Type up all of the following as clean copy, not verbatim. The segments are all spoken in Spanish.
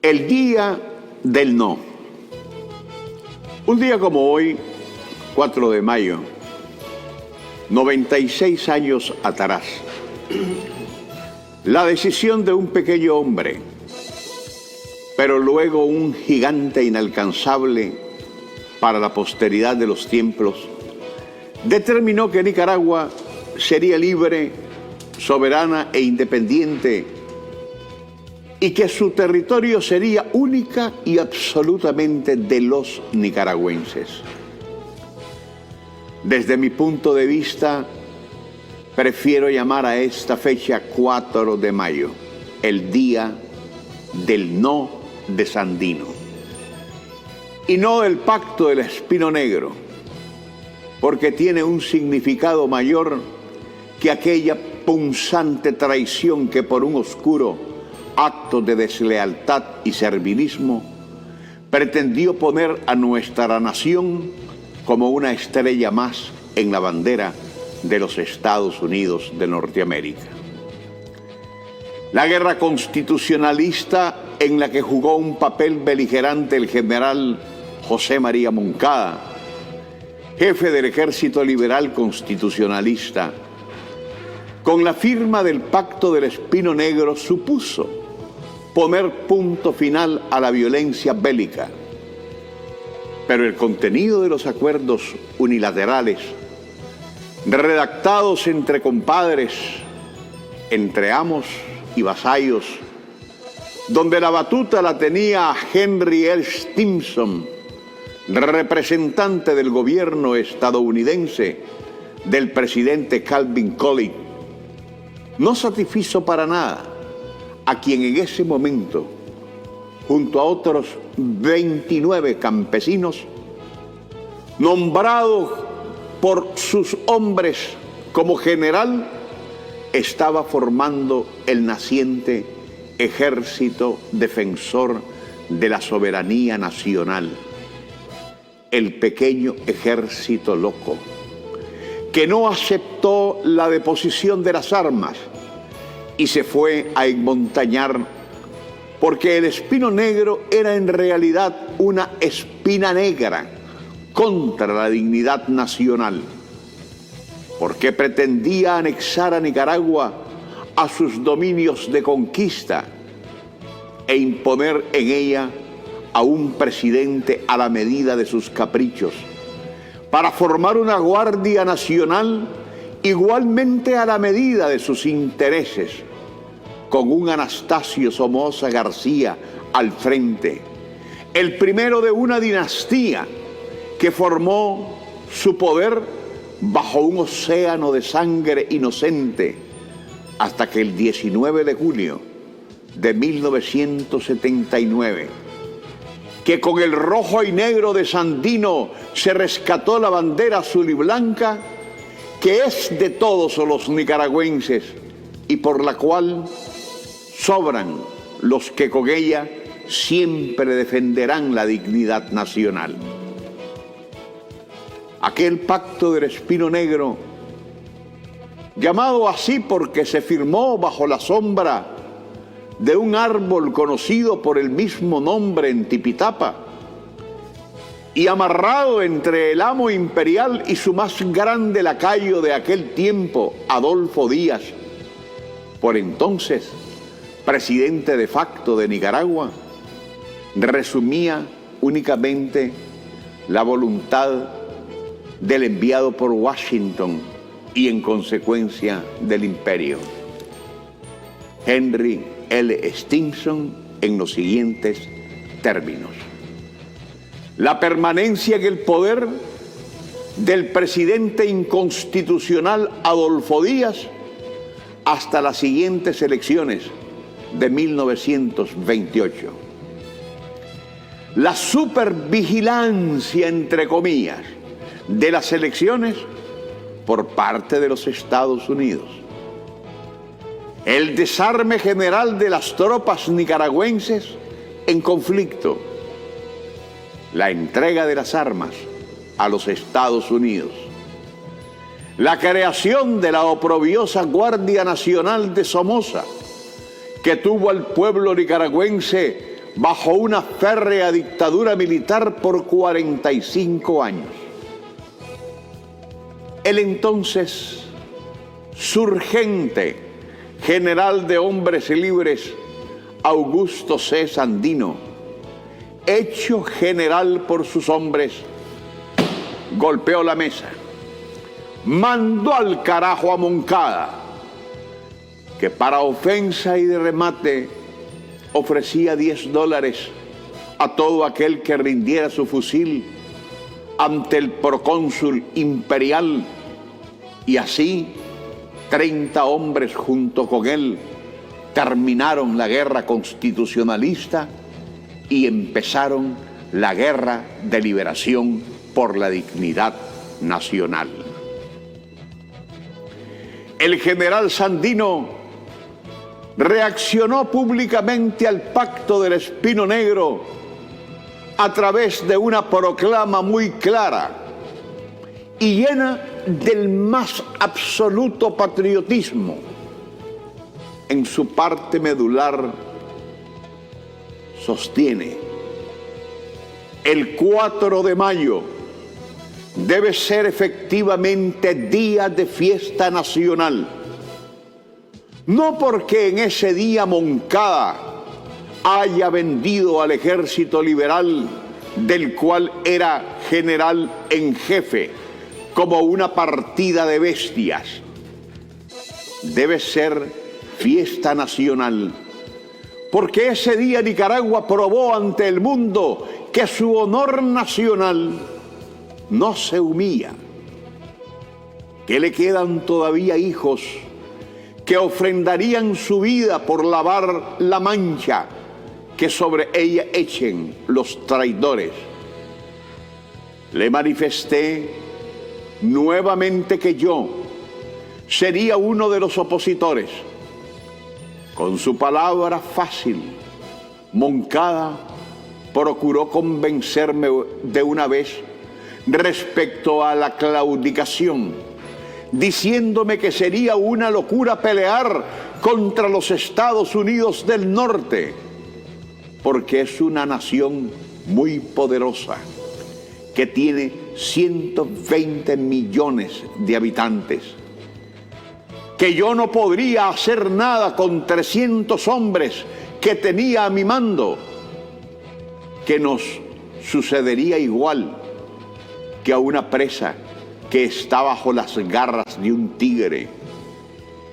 El día del no. Un día como hoy, 4 de mayo, 96 años atrás, la decisión de un pequeño hombre, pero luego un gigante inalcanzable para la posteridad de los tiempos, determinó que Nicaragua sería libre, soberana e independiente, y que su territorio sería única y absolutamente de los nicaragüenses. Desde mi punto de vista, prefiero llamar a esta fecha 4 de mayo, el día del no de Sandino, y no del pacto del Espino Negro, porque tiene un significado mayor que aquella punzante traición que por un oscuro acto de deslealtad y servilismo pretendió poner a nuestra nación como una estrella más en la bandera de los Estados Unidos de Norteamérica. La guerra constitucionalista en la que jugó un papel beligerante el general José María Moncada, jefe del Ejército Liberal Constitucionalista, con la firma del Pacto del Espino Negro supuso poner punto final a la violencia bélica. Pero el contenido de los acuerdos unilaterales, redactados entre compadres, entre amos y vasallos, donde la batuta la tenía Henry L. Stimson, representante del gobierno estadounidense del presidente Calvin Coolidge, no satisfizo para nada a quien en ese momento, junto a otros 29 campesinos, nombrado por sus hombres como general, estaba formando el naciente Ejército Defensor de la Soberanía Nacional, el pequeño ejército loco, que no aceptó la deposición de las armas y se fue a enmontañar, porque el Espino Negro era en realidad una espina negra contra la dignidad nacional, porque pretendía anexar a Nicaragua a sus dominios de conquista e imponer en ella a un presidente a la medida de sus caprichos, para formar una Guardia Nacional igualmente a la medida de sus intereses, con un Anastasio Somoza García al frente, el primero de una dinastía que formó su poder bajo un océano de sangre inocente, hasta que el 19 de julio de 1979, que con el rojo y negro de Sandino se rescató la bandera azul y blanca, que es de todos los nicaragüenses y por la cual sobran los que con ella siempre defenderán la dignidad nacional. Aquel pacto del Espino Negro, llamado así porque se firmó bajo la sombra de un árbol conocido por el mismo nombre en Tipitapa, y amarrado entre el amo imperial y su más grande lacayo de aquel tiempo, Adolfo Díaz, por entonces presidente de facto de Nicaragua, resumía únicamente la voluntad del enviado por Washington y en consecuencia del imperio, Henry L. Stimson, en los siguientes términos: la permanencia en el poder del presidente inconstitucional Adolfo Díaz hasta las siguientes elecciones de 1928. La supervigilancia, entre comillas, de las elecciones por parte de los Estados Unidos. El desarme general de las tropas nicaragüenses en conflicto. La entrega de las armas a los Estados Unidos. La creación de la oprobiosa Guardia Nacional de Somoza, que tuvo al pueblo nicaragüense bajo una férrea dictadura militar por 45 años. El entonces surgente general de hombres libres, Augusto C. Sandino, hecho general por sus hombres, golpeó la mesa, mandó al carajo a Moncada, que para ofensa y de remate ofrecía $10 a todo aquel que rindiera su fusil ante el procónsul imperial, y así 30 hombres junto con él terminaron la guerra constitucionalista y empezaron la guerra de liberación por la dignidad nacional. El general Sandino reaccionó públicamente al Pacto del Espino Negro a través de una proclama muy clara y llena del más absoluto patriotismo. En su parte medular sostiene: el 4 de mayo debe ser efectivamente día de fiesta nacional, no porque en ese día Moncada haya vendido al ejército liberal, del cual era general en jefe, como una partida de bestias. Debe ser fiesta nacional, porque ese día Nicaragua probó ante el mundo que su honor nacional no se humilla, que le quedan todavía hijos que ofrendarían su vida por lavar la mancha que sobre ella echen los traidores. Le manifesté nuevamente que yo sería uno de los opositores. Con su palabra fácil, Moncada procuró convencerme de una vez respecto a la claudicación, diciéndome que sería una locura pelear contra los Estados Unidos del Norte, porque es una nación muy poderosa, que tiene 120 millones de habitantes, que yo no podría hacer nada con 300 hombres que tenía a mi mando, que nos sucedería igual que a una presa que está bajo las garras de un tigre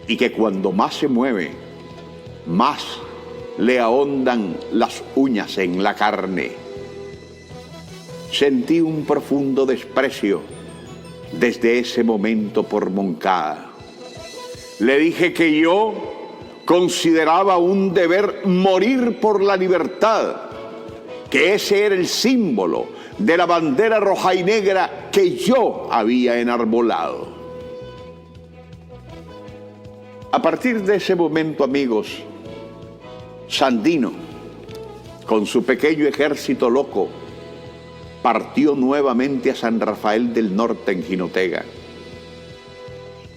y que cuando más se mueve, más le ahondan las uñas en la carne. Sentí un profundo desprecio desde ese momento por Moncada. Le dije que yo consideraba un deber morir por la libertad, que ese era el símbolo de la bandera roja y negra que yo había enarbolado. A partir de ese momento, amigos, Sandino, con su pequeño ejército loco, partió nuevamente a San Rafael del Norte en Jinotega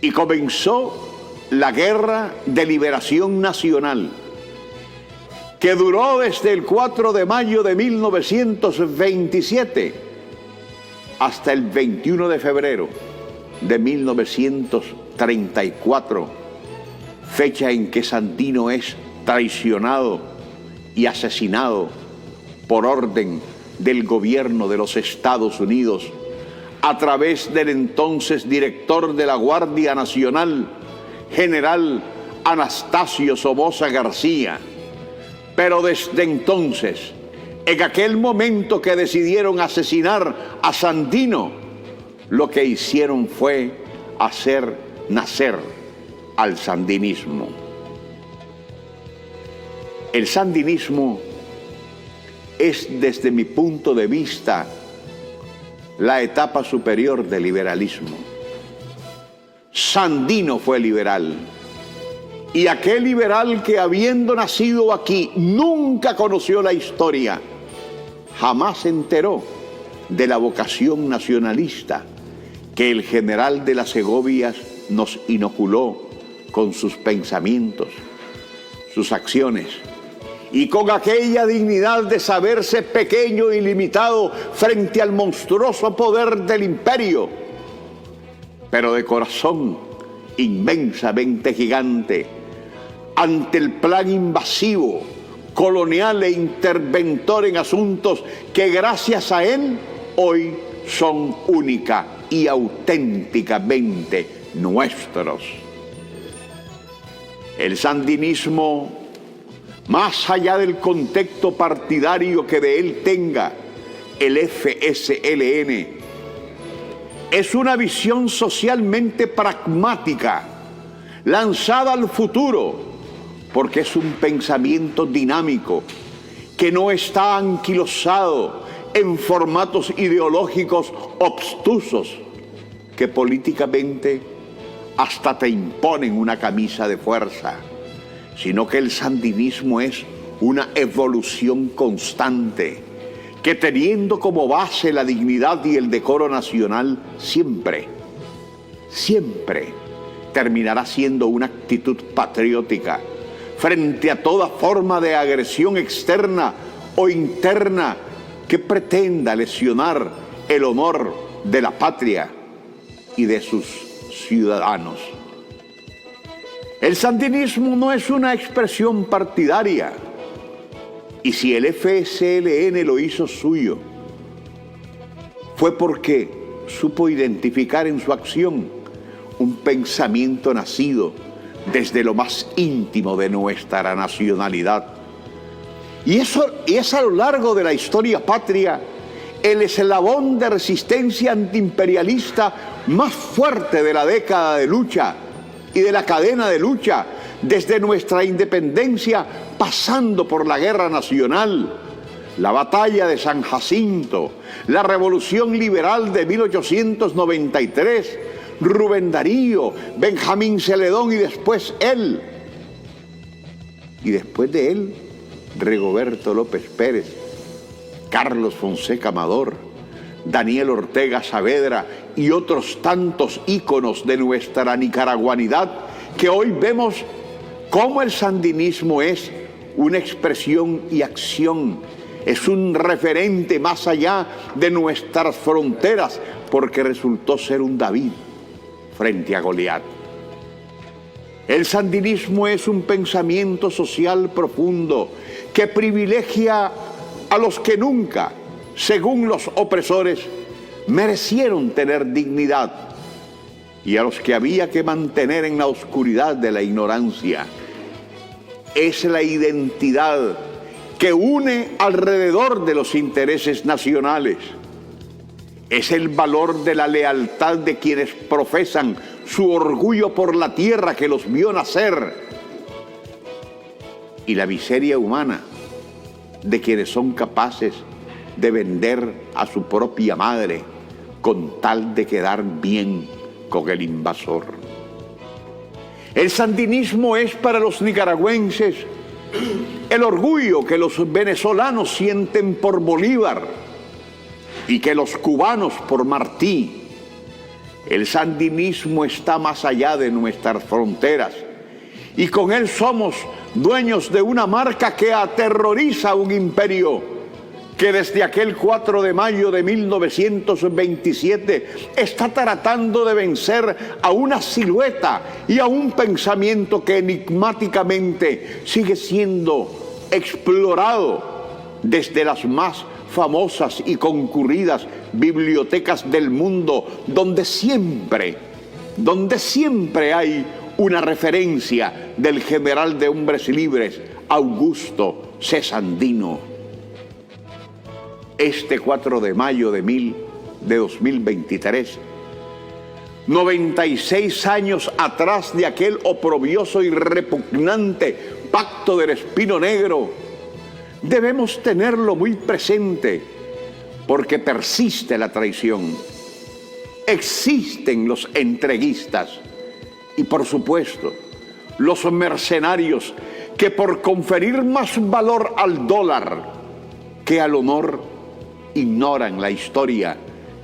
y comenzó la Guerra de Liberación Nacional, que duró desde el 4 de mayo de 1927 hasta el 21 de febrero de 1934, fecha en que Sandino es traicionado y asesinado por orden del gobierno de los Estados Unidos a través del entonces director de la Guardia Nacional, general Anastasio Somoza García. Pero desde entonces, en aquel momento que decidieron asesinar a Sandino, lo que hicieron fue hacer nacer al sandinismo. El sandinismo es, desde mi punto de vista, la etapa superior del liberalismo. Sandino fue liberal. Y aquel liberal que, habiendo nacido aquí, nunca conoció la historia, jamás se enteró de la vocación nacionalista que el general de las Segovias nos inoculó con sus pensamientos, sus acciones y con aquella dignidad de saberse pequeño y limitado frente al monstruoso poder del imperio, pero de corazón inmensamente gigante ante el plan invasivo, colonial e interventor en asuntos que gracias a él hoy son única y auténticamente nuestros. El sandinismo, más allá del contexto partidario que de él tenga el FSLN, es una visión socialmente pragmática, lanzada al futuro, porque es un pensamiento dinámico que no está anquilosado en formatos ideológicos obtusos que políticamente hasta te imponen una camisa de fuerza, sino que el sandinismo es una evolución constante que, teniendo como base la dignidad y el decoro nacional, siempre terminará siendo una actitud patriótica frente a toda forma de agresión externa o interna que pretenda lesionar el honor de la patria y de sus ciudadanos. El sandinismo no es una expresión partidaria, y si el FSLN lo hizo suyo, fue porque supo identificar en su acción un pensamiento nacido desde lo más íntimo de nuestra nacionalidad. Y es a lo largo de la historia patria el eslabón de resistencia antiimperialista más fuerte de la década de lucha y de la cadena de lucha desde nuestra independencia, pasando por la Guerra Nacional, la Batalla de San Jacinto, la Revolución Liberal de 1893, Rubén Darío, Benjamín Celedón y después él. Y después de él, Rigoberto López Pérez, Carlos Fonseca Amador, Daniel Ortega Saavedra y otros tantos íconos de nuestra nicaragüanidad, que hoy vemos cómo el sandinismo es una expresión y acción, es un referente más allá de nuestras fronteras, porque resultó ser un David frente a Goliat. El sandinismo es un pensamiento social profundo que privilegia a los que nunca, según los opresores, merecieron tener dignidad, y a los que había que mantener en la oscuridad de la ignorancia. Es la identidad que une alrededor de los intereses nacionales. Es el valor de la lealtad de quienes profesan su orgullo por la tierra que los vio nacer, y la miseria humana de quienes son capaces de vender a su propia madre con tal de quedar bien con el invasor. El sandinismo es para los nicaragüenses el orgullo que los venezolanos sienten por Bolívar y que los cubanos por Martí. El sandinismo está más allá de nuestras fronteras, y con él somos dueños de una marca que aterroriza a un imperio que desde aquel 4 de mayo de 1927 está tratando de vencer a una silueta y a un pensamiento que enigmáticamente sigue siendo explorado desde las más famosas y concurridas bibliotecas del mundo, donde siempre hay una referencia del general de hombres libres, Augusto C. Sandino. Este 4 de mayo de 2023, 96 años atrás de aquel oprobioso y repugnante pacto del Espino Negro, debemos tenerlo muy presente, porque persiste la traición, existen los entreguistas y, por supuesto, los mercenarios que, por conferir más valor al dólar que al honor, ignoran la historia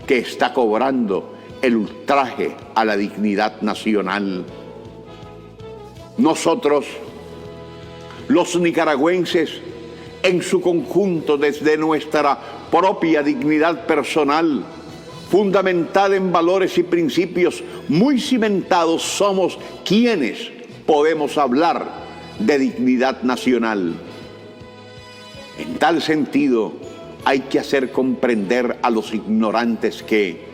que está cobrando el ultraje a la dignidad nacional. Nosotros, los nicaragüenses, en su conjunto desde nuestra propia dignidad personal, fundamentada en valores y principios muy cimentados, somos quienes podemos hablar de dignidad nacional. En tal sentido, hay que hacer comprender a los ignorantes que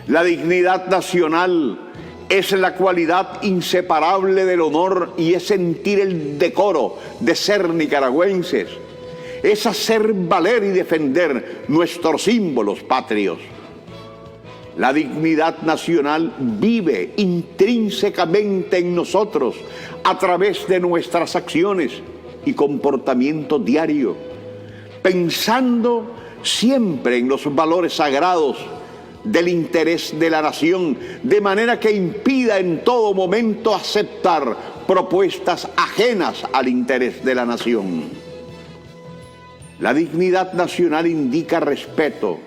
la dignidad nacional es la cualidad inseparable del honor y es sentir el decoro de ser nicaragüenses, es hacer valer y defender nuestros símbolos patrios. La dignidad nacional vive intrínsecamente en nosotros a través de nuestras acciones y comportamiento diario, pensando siempre en los valores sagrados del interés de la nación, de manera que impida en todo momento aceptar propuestas ajenas al interés de la nación. La dignidad nacional indica respeto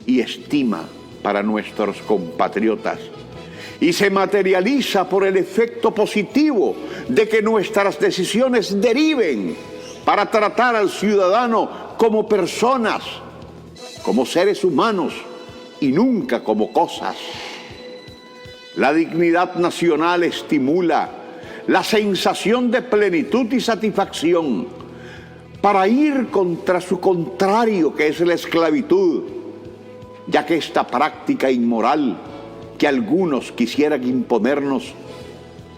y estima para nuestros compatriotas y se materializa por el efecto positivo de que nuestras decisiones deriven para tratar al ciudadano como personas, como seres humanos y nunca como cosas. La dignidad nacional estimula la sensación de plenitud y satisfacción para ir contra su contrario, que es la esclavitud, ya que esta práctica inmoral que algunos quisieran imponernos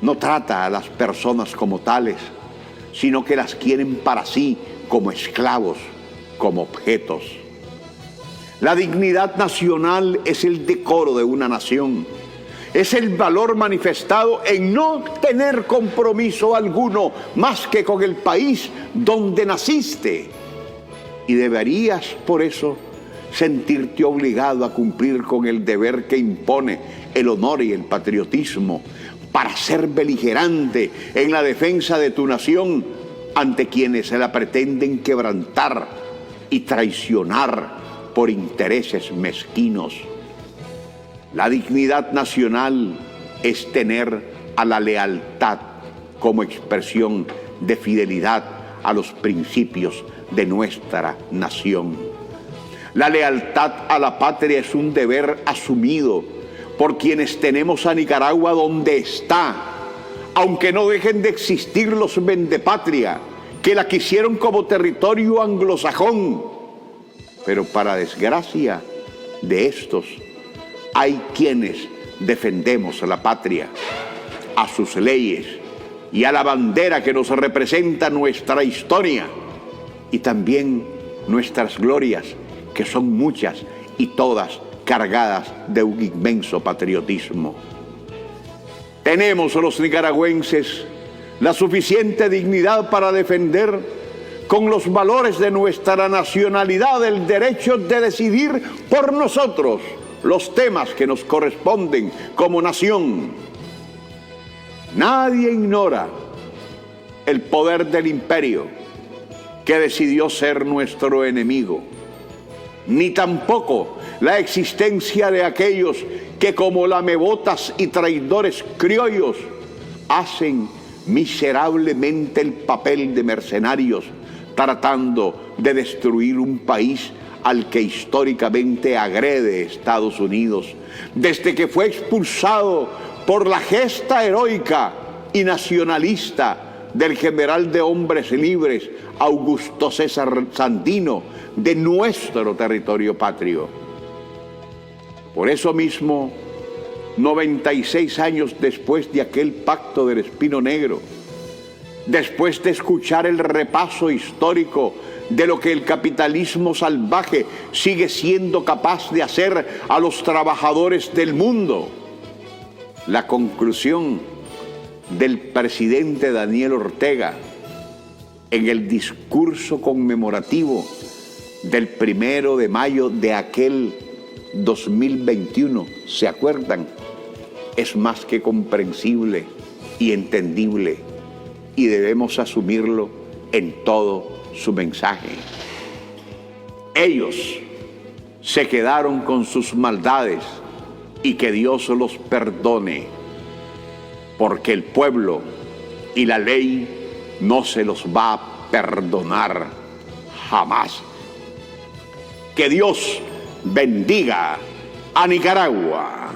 no trata a las personas como tales, sino que las quieren para sí como esclavos, como objetos. La dignidad nacional es el decoro de una nación, es el valor manifestado en no tener compromiso alguno más que con el país donde naciste, y deberías por eso sentirte obligado a cumplir con el deber que impone el honor y el patriotismo para ser beligerante en la defensa de tu nación ante quienes se la pretenden quebrantar y traicionar por intereses mezquinos. La dignidad nacional es tener a la lealtad como expresión de fidelidad a los principios de nuestra nación. La lealtad a la patria es un deber asumido por quienes tenemos a Nicaragua donde está, aunque no dejen de existir los vendepatria que la quisieron como territorio anglosajón. Pero para desgracia de estos, hay quienes defendemos a la patria, a sus leyes y a la bandera que nos representa nuestra historia y también nuestras glorias, que son muchas y todas cargadas de un inmenso patriotismo. Tenemos los nicaragüenses la suficiente dignidad para defender con los valores de nuestra nacionalidad el derecho de decidir por nosotros los temas que nos corresponden como nación. Nadie ignora el poder del imperio que decidió ser nuestro enemigo, ni tampoco la existencia de aquellos que como lamebotas y traidores criollos hacen miserablemente el papel de mercenarios tratando de destruir un país al que históricamente agrede Estados Unidos, desde que fue expulsado por la gesta heroica y nacionalista del general de hombres libres Augusto César Sandino de nuestro territorio patrio. Por eso mismo, 96 años después de aquel pacto del Espino Negro, después de escuchar el repaso histórico de lo que el capitalismo salvaje sigue siendo capaz de hacer a los trabajadores del mundo, la conclusión del presidente Daniel Ortega en el discurso conmemorativo del 1 de mayo de aquel 2021, ¿se acuerdan? Es más que comprensible y entendible, y debemos asumirlo en todo su mensaje. Ellos se quedaron con sus maldades y que Dios los perdone, porque el pueblo y la ley no se los va a perdonar jamás. Que Dios bendiga a Nicaragua.